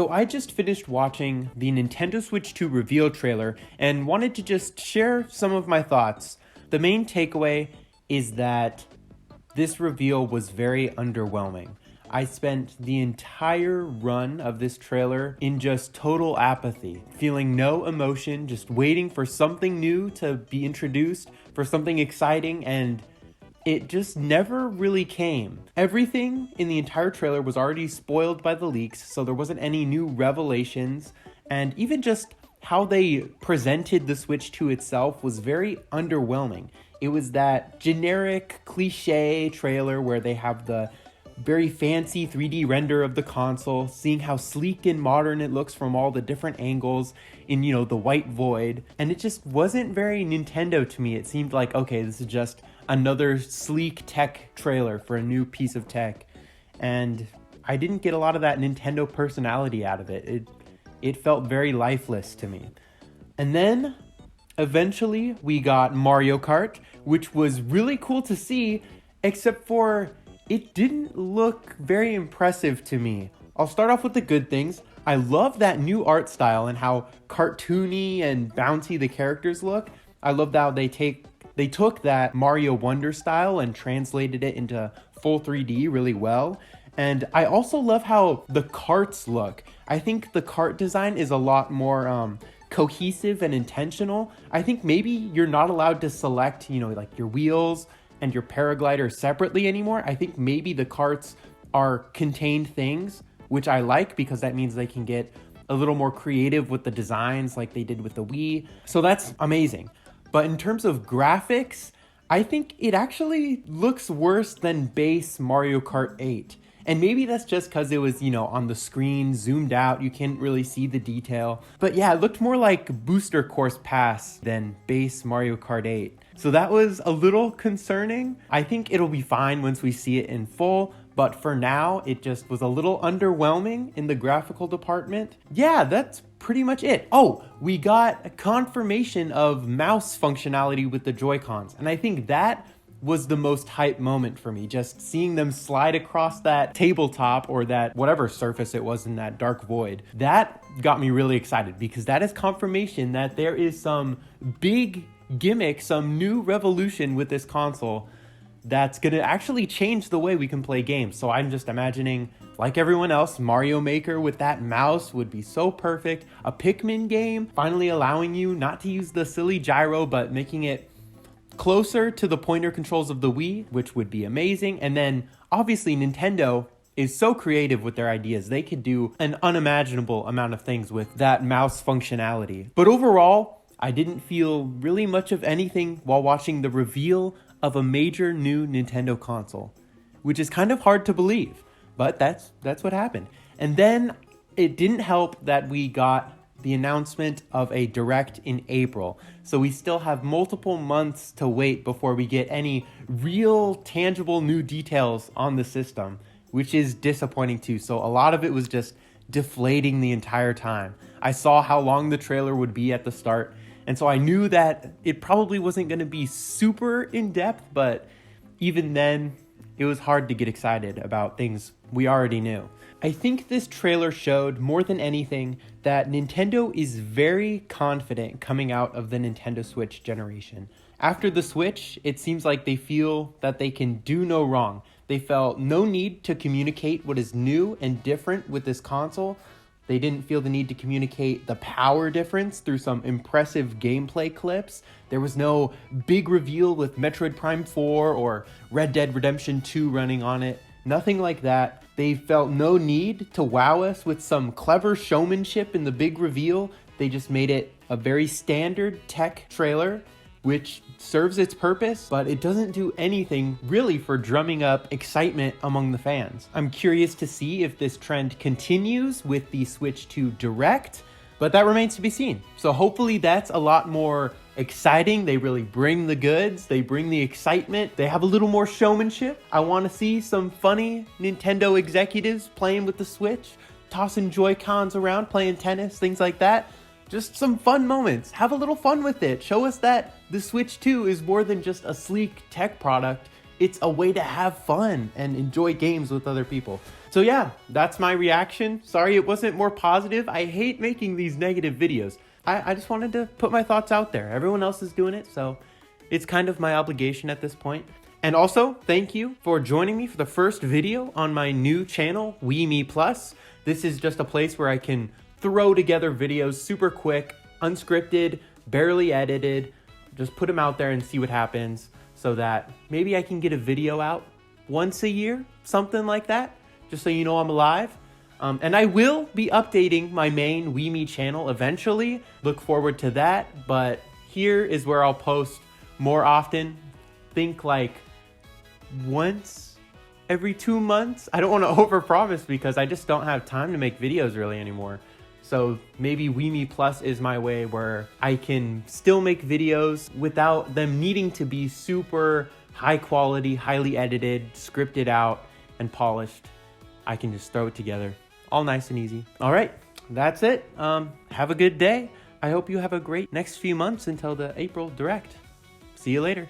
So I just finished watching the Nintendo Switch 2 reveal trailer and wanted to just share some of my thoughts. The main takeaway is that this reveal was very underwhelming. I spent the entire run of this trailer in just total apathy, feeling no emotion, just waiting for something new to be introduced, for something exciting, and it just never really came. Everything in the entire trailer was already spoiled by the leaks, so there wasn't any new revelations, and even just how they presented the Switch 2 itself was very underwhelming. It was that generic cliche trailer where they have the very fancy 3D render of the console, seeing how sleek and modern it looks from all the different angles in, the white void. And it just wasn't very Nintendo to me. It seemed like, okay, this is just another sleek tech trailer for a new piece of tech. And I didn't get a lot of that Nintendo personality out of it. It felt very lifeless to me. And then eventually we got Mario Kart, which was really cool to see, except for it didn't look very impressive to me. I'll start off with the good things. I love that new art style and how cartoony and bouncy the characters look. I love how they took that Mario Wonder style and translated it into full 3D really well. And I also love how the karts look. I think the kart design is a lot more cohesive and intentional. I think maybe you're not allowed to select, like your wheels and your paraglider separately anymore. I think maybe the karts are contained things, which I like because that means they can get a little more creative with the designs like they did with the Wii. So that's amazing. But in terms of graphics, I think it actually looks worse than base Mario Kart 8. And maybe that's just because it was, on the screen, zoomed out, you can't really see the detail. But yeah, it looked more like Booster Course Pass than base Mario Kart 8. So that was a little concerning. I think it'll be fine once we see it in full, but for now, it just was a little underwhelming in the graphical department. Yeah, that's pretty much it. Oh, we got a confirmation of mouse functionality with the Joy-Cons, and I think that was the most hype moment for me, just seeing them slide across that tabletop or that whatever surface it was in that dark void. That got me really excited because that is confirmation that there is some big gimmick, some new revolution with this console that's going to actually change the way we can play games. So I'm just imagining, like everyone else, Mario Maker with that mouse would be so perfect. A Pikmin game finally allowing you not to use the silly gyro, but making it closer to the pointer controls of the Wii, which would be amazing. And then obviously Nintendo is so creative with their ideas. They could do an unimaginable amount of things with that mouse functionality. But overall, I didn't feel really much of anything while watching the reveal of a major new Nintendo console, which is kind of hard to believe, but that's what happened. And then it didn't help that we got the announcement of a Direct in April. So we still have multiple months to wait before we get any real tangible new details on the system, which is disappointing too. So a lot of it was just deflating the entire time. I saw how long the trailer would be at the start, and so I knew that it probably wasn't going to be super in-depth, but even then, it was hard to get excited about things we already knew. I think this trailer showed, more than anything, that Nintendo is very confident coming out of the Nintendo Switch generation. After the Switch, it seems like they feel that they can do no wrong. They felt no need to communicate what is new and different with this console. They didn't feel the need to communicate the power difference through some impressive gameplay clips. There was no big reveal with Metroid Prime 4 or Red Dead Redemption 2 running on it. Nothing like that. They felt no need to wow us with some clever showmanship in the big reveal. They just made it a very standard tech trailer, which serves its purpose, but it doesn't do anything really for drumming up excitement among the fans. I'm curious to see if this trend continues with the Switch 2 Direct, but that remains to be seen. So hopefully that's a lot more exciting. They really bring the goods, they bring the excitement, they have a little more showmanship. I want to see some funny Nintendo executives playing with the Switch, tossing Joy-Cons around, playing tennis, things like that. Just some fun moments. Have a little fun with it. Show us that the Switch 2 is more than just a sleek tech product. it's a way to have fun and enjoy games with other people. So yeah, that's my reaction. Sorry it wasn't more positive. I hate making these negative videos. I just wanted to put my thoughts out there. Everyone else is doing it, so it's kind of my obligation at this point. And also, thank you for joining me for the first video on my new channel, WeMe Plus. This is just a place where I can throw together videos super quick, unscripted, barely edited, just put them out there and see what happens, so that maybe I can get a video out once a year, something like that, just so you know I'm alive. And I will be updating my main WeMe channel eventually. Look forward to that, but here is where I'll post more often. Think like once every 2 months. I don't want to overpromise because I just don't have time to make videos really anymore. So maybe WeMe Plus is my way where I can still make videos without them needing to be super high quality, highly edited, scripted out, and polished. I can just throw it together. All nice and easy. All right, that's it. Have a good day. I hope you have a great next few months until the April Direct. See you later.